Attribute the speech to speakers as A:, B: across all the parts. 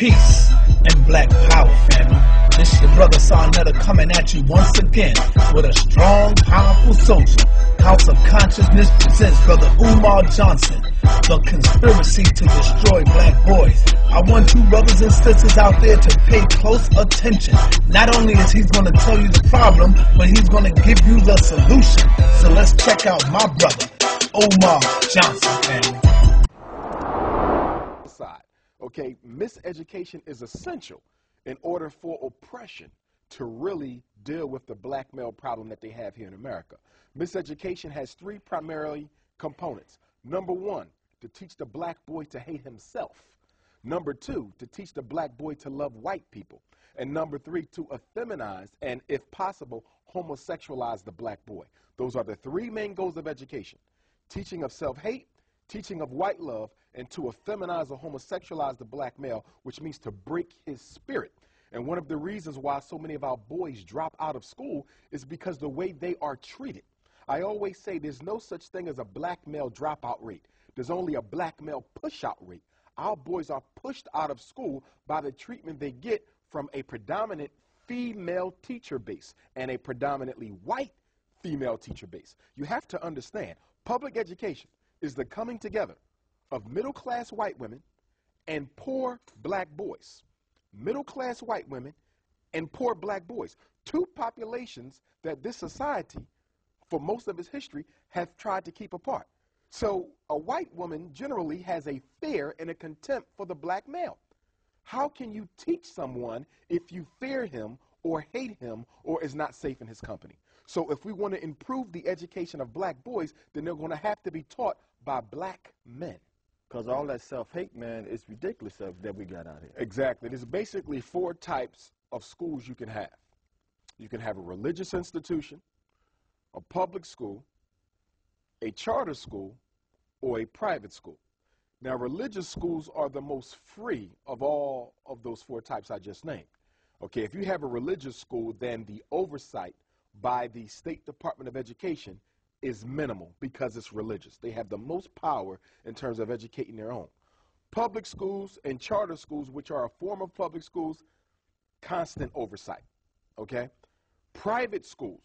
A: Peace and black power, family. This your brother Sarnetta coming at you once again with a strong, powerful soldier. House of Consciousness presents Brother Umar Johnson, the conspiracy to destroy black boys. I want you brothers and sisters out there to pay close attention. Not only is he going to tell you the problem, but he's going to give you the solution. So let's check out my brother, Umar Johnson, family.
B: Okay, miseducation is essential in order for oppression to really deal with the black male problem that they have here in America. Miseducation has three primary components. Number one, to teach the black boy to hate himself. Number two, to teach the black boy to love white people. And number three, to effeminize and, if possible, homosexualize the black boy. Those are the three main goals of education: teaching of self-hate, teaching of white love, and to effeminize or homosexualize the black male, which means to break his spirit. And one of the reasons why so many of our boys drop out of school is because the way they are treated. I always say there's no such thing as a black male dropout rate. There's only a black male push-out rate. Our boys are pushed out of school by the treatment they get from a predominant female teacher base and a predominantly white female teacher base. You have to understand, public education is the coming together of middle-class white women and poor black boys. Middle-class white women and poor black boys. Two populations that this society, for most of its history, have tried to keep apart. So a white woman generally has a fear and a contempt for the black male. How can you teach someone if you fear him or hate him or is not safe in his company? So if we want to improve the education of black boys, then they're going to have to be taught by black men.
C: Because all that self-hate, man, is ridiculous that we got out here.
B: Exactly. There's basically four types of schools you can have. You can have a religious institution, a public school, a charter school, or a private school. Now, religious schools are the most free of all of those four types I just named. Okay, if you have a religious school, then the oversight by the State Department of Education is minimal because it's religious. They have the most power in terms of educating their own. Public schools and charter schools, which are a form of public schools, constant oversight, okay? Private schools,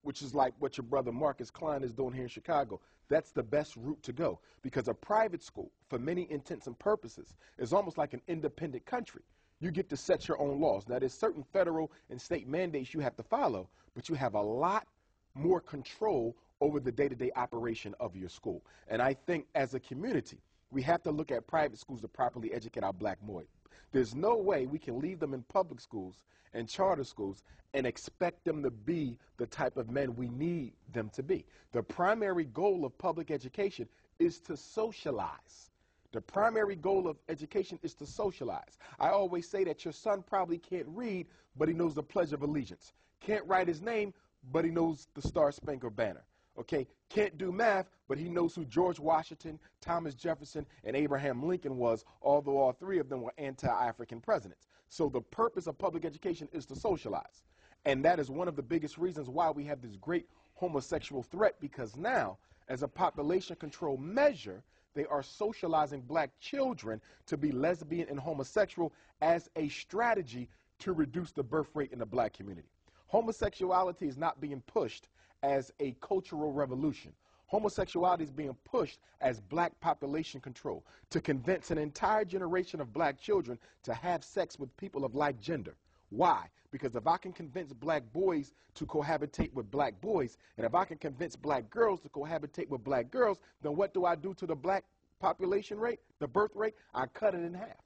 B: which is like what your brother Marcus Klein is doing here in Chicago, that's the best route to go, because a private school, for many intents and purposes, is almost like an independent country. You get to set your own laws. Now, there's certain federal and state mandates you have to follow, but you have a lot more control over the day-to-day operation of your school. And I think as a community, we have to look at private schools to properly educate our black boys. There's no way we can leave them in public schools and charter schools and expect them to be the type of men we need them to be. The primary goal of public education is to socialize. The primary goal of education is to socialize. I always say that your son probably can't read, but he knows the Pledge of Allegiance. Can't write his name, but he knows the Star-Spangled Banner. Okay, can't do math, but he knows who George Washington, Thomas Jefferson, and Abraham Lincoln was, although all three of them were anti-African presidents. So the purpose of public education is to socialize. And that is one of the biggest reasons why we have this great homosexual threat, because now, as a population control measure, they are socializing black children to be lesbian and homosexual as a strategy to reduce the birth rate in the black community. Homosexuality is not being pushed as a cultural revolution. Homosexuality is being pushed as black population control to convince an entire generation of black children to have sex with people of like gender. Why? Because if I can convince black boys to cohabitate with black boys, and if I can convince black girls to cohabitate with black girls, then what do I do to the black population rate, the birth rate? I cut it in half.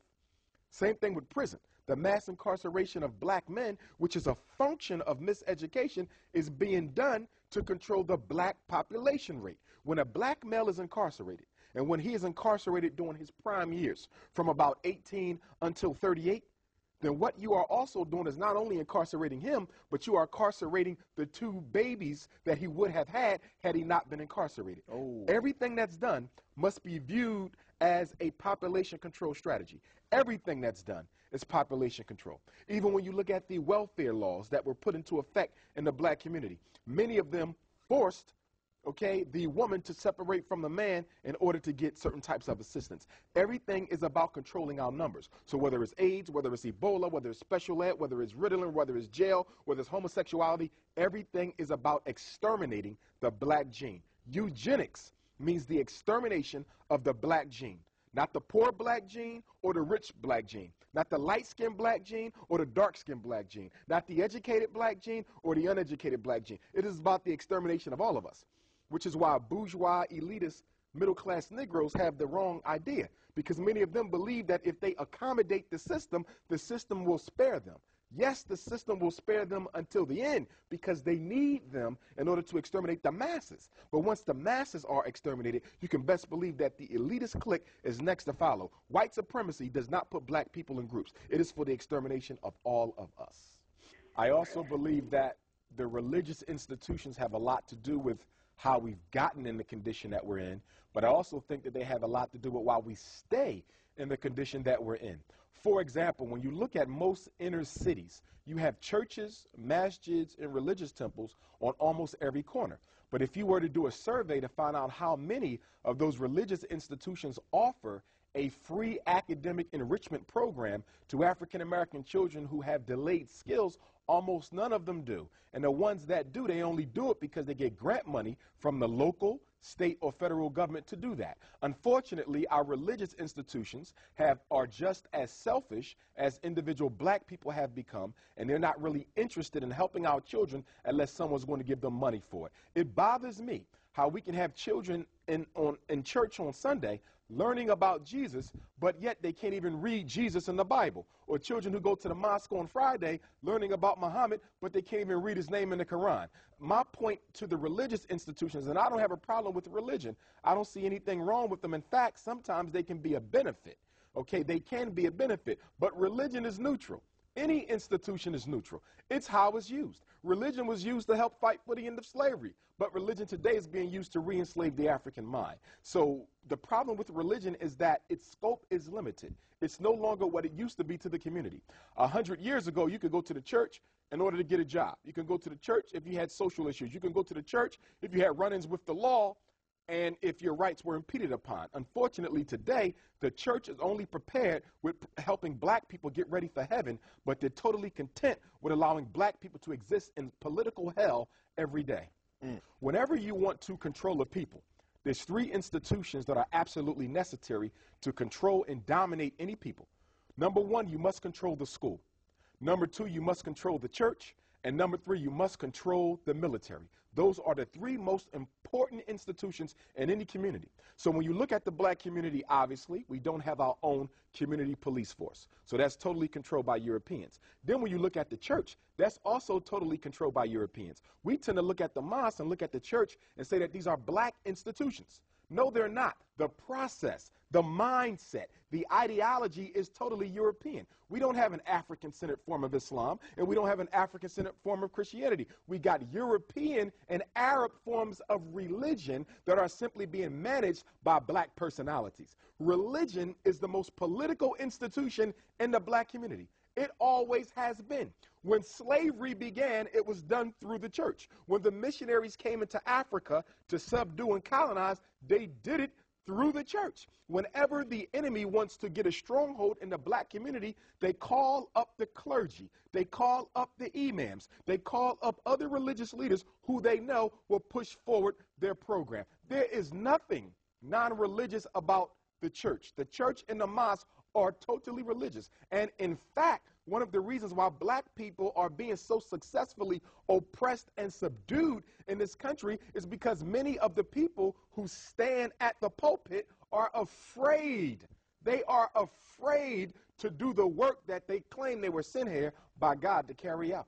B: Same thing with prison. The mass incarceration of black men, which is a function of miseducation, is being done to control the black population rate. When a black male is incarcerated, and when he is incarcerated during his prime years, from about 18 until 38, then what you are also doing is not only incarcerating him, but you are incarcerating the two babies that he would have had he not been incarcerated. Oh. Everything that's done must be viewed as a population control strategy. Everything that's done is population control. Even when you look at the welfare laws that were put into effect in the black community, many of them forced okay, the woman to separate from the man in order to get certain types of assistance. Everything is about controlling our numbers. So whether it's AIDS, whether it's Ebola, whether it's special ed, whether it's Ritalin, whether it's jail, whether it's homosexuality, everything is about exterminating the black gene. Eugenics means the extermination of the black gene. Not the poor black gene or the rich black gene. Not the light-skinned black gene or the dark-skinned black gene. Not the educated black gene or the uneducated black gene. It is about the extermination of all of us, which is why bourgeois, elitist, middle-class Negroes have the wrong idea, because many of them believe that if they accommodate the system will spare them. Yes, the system will spare them until the end because they need them in order to exterminate the masses. But once the masses are exterminated, you can best believe that the elitist clique is next to follow. White supremacy does not put black people in groups. It is for the extermination of all of us. I also believe that the religious institutions have a lot to do with how we've gotten in the condition that we're in, but I also think that they have a lot to do with why we stay in the condition that we're in. For example, when you look at most inner cities, you have churches, masjids, and religious temples on almost every corner. But if you were to do a survey to find out how many of those religious institutions offer a free academic enrichment program to African American children who have delayed skills, almost none of them do. And the ones that do, they only do it because they get grant money from the local, state, or federal government to do that. Unfortunately, our religious institutions are just as selfish as individual black people have become, and they're not really interested in helping our children unless someone's going to give them money for it. It bothers me how we can have children in church on Sunday learning about Jesus, but yet they can't even read Jesus in the Bible. Or children who go to the mosque on Friday learning about Muhammad, but they can't even read his name in the Quran. My point to the religious institutions, and I don't have a problem with religion, I don't see anything wrong with them. In fact, sometimes they can be a benefit. Okay, they can be a benefit, but religion is neutral. Any institution is neutral. It's how it's used. Religion was used to help fight for the end of slavery, but religion today is being used to re-enslave the African mind. So the problem with religion is that its scope is limited. It's no longer what it used to be to the community. 100 years ago, you could go to the church in order to get a job. You can go to the church if you had social issues. You can go to the church if you had run-ins with the law and if your rights were impeded upon. Unfortunately, today, the church is only prepared with helping black people get ready for heaven, but they're totally content with allowing black people to exist in political hell every day. Whenever you want to control a people, there's three institutions that are absolutely necessary to control and dominate any people. Number one, you must control the school. Number two, you must control the church. And number three, you must control the military. Those are the three most important institutions in any community. So when you look at the black community, obviously, we don't have our own community police force. So that's totally controlled by Europeans. Then when you look at the church, that's also totally controlled by Europeans. We tend to look at the mosque and look at the church and say that these are black institutions. No, they're not. The process, the mindset, the ideology is totally European. We don't have an African-centered form of Islam, and we don't have an African-centered form of Christianity. We got European and Arab forms of religion that are simply being managed by black personalities. Religion is the most political institution in the black community. It always has been. When slavery began, it was done through the church. When the missionaries came into Africa to subdue and colonize, they did it through the church. Whenever the enemy wants to get a stronghold in the black community, they call up the clergy. They call up the imams. They call up other religious leaders who they know will push forward their program. There is nothing non-religious about the church. The church and the mosque are totally religious. And in fact, one of the reasons why black people are being so successfully oppressed and subdued in this country is because many of the people who stand at the pulpit are afraid. They are afraid to do the work that they claim they were sent here by God to carry out.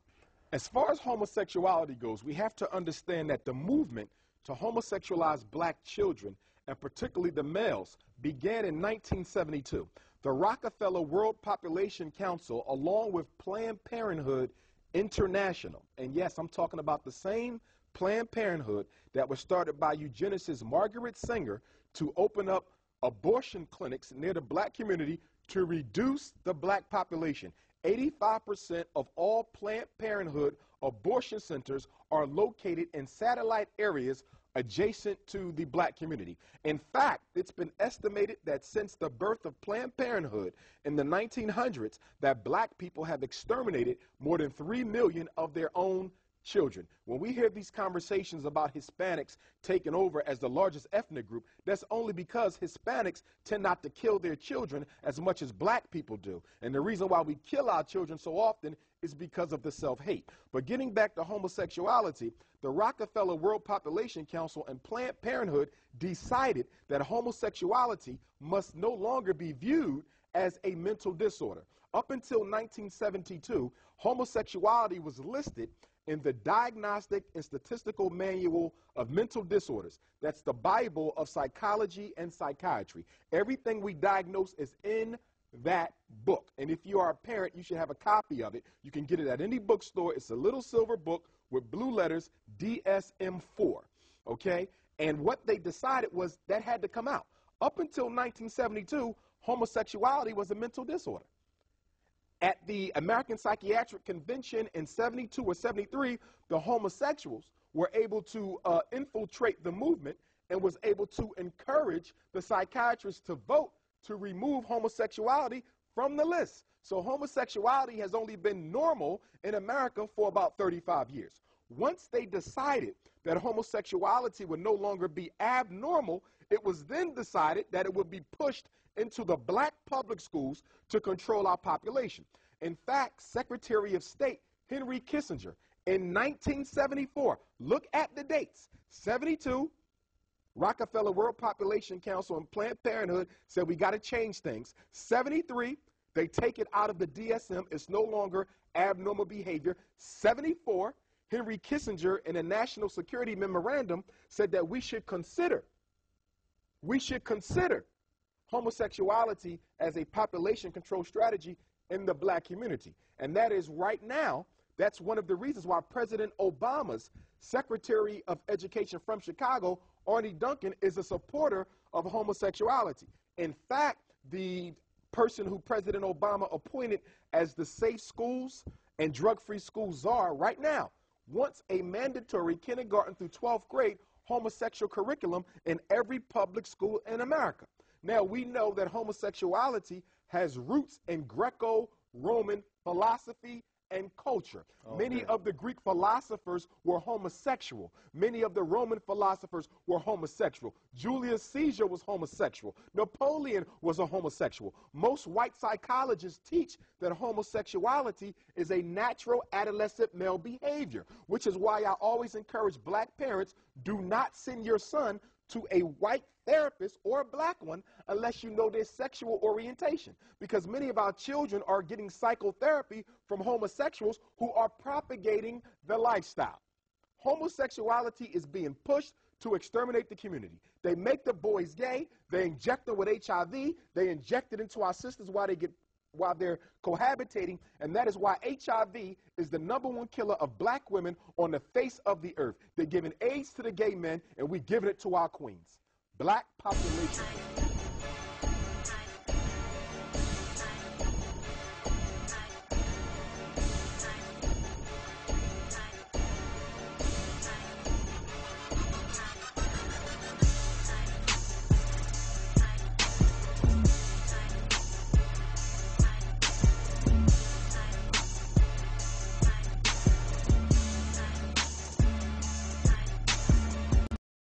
B: As far as homosexuality goes, we have to understand that the movement to homosexualize black children, and particularly the males, began in 1972. The Rockefeller World Population Council, along with Planned Parenthood International, and yes, I'm talking about the same Planned Parenthood that was started by eugenicist Margaret Sanger to open up abortion clinics near the black community to reduce the black population. 85% of all Planned Parenthood abortion centers are located in satellite areas adjacent to the black community. In fact, it's been estimated that since the birth of Planned Parenthood in the 1900s, that black people have exterminated more than 3 million of their own children. When we hear these conversations about Hispanics taking over as the largest ethnic group, that's only because Hispanics tend not to kill their children as much as black people do. And the reason why we kill our children so often is because of the self-hate. But getting back to homosexuality, the Rockefeller World Population Council and Planned Parenthood decided that homosexuality must no longer be viewed as a mental disorder. Up until 1972, homosexuality was listed in the Diagnostic and Statistical Manual of Mental Disorders. That's the Bible of psychology and psychiatry. Everything we diagnose is in that book. And if you are a parent, you should have a copy of it. You can get it at any bookstore. It's a little silver book with blue letters, DSM-4, okay? And what they decided was that had to come out. Up until 1972, homosexuality was a mental disorder. At the American Psychiatric Convention in 72 or 73, the homosexuals were able to infiltrate the movement and was able to encourage the psychiatrists to vote to remove homosexuality from the list. So homosexuality has only been normal in America for about 35 years. Once they decided that homosexuality would no longer be abnormal, it was then decided that it would be pushed into the black public schools to control our population. In fact, Secretary of State Henry Kissinger in 1974, look at the dates, 72, Rockefeller World Population Council and Planned Parenthood said we got to change things. 73, they take it out of the DSM. It's no longer abnormal behavior. 74, Henry Kissinger in a National Security Memorandum said that we should consider homosexuality as a population control strategy in the black community. And that is right now, that's one of the reasons why President Obama's Secretary of Education from Chicago, Arne Duncan, is a supporter of homosexuality. In fact, the person who President Obama appointed as the Safe Schools and Drug-Free Schools czar right now wants a mandatory kindergarten through 12th grade homosexual curriculum in every public school in America. Now, we know that homosexuality has roots in Greco-Roman philosophy and culture. Many of the Greek philosophers were homosexual. Many of the Roman philosophers were homosexual. Julius Caesar was homosexual. Napoleon was a homosexual. Most white psychologists teach that homosexuality is a natural adolescent male behavior, which is why I always encourage black parents, do not send your son to a white therapist or a black one unless you know their sexual orientation, because many of our children are getting psychotherapy from homosexuals who are propagating the lifestyle. Homosexuality is being pushed to exterminate the community. They make the boys gay, they inject them with HIV, they inject it into our sisters while they're cohabitating, and that is why HIV is the #1 killer of black women on the face of the earth. They're giving AIDS to the gay men, and we're giving it to our queens. Black population.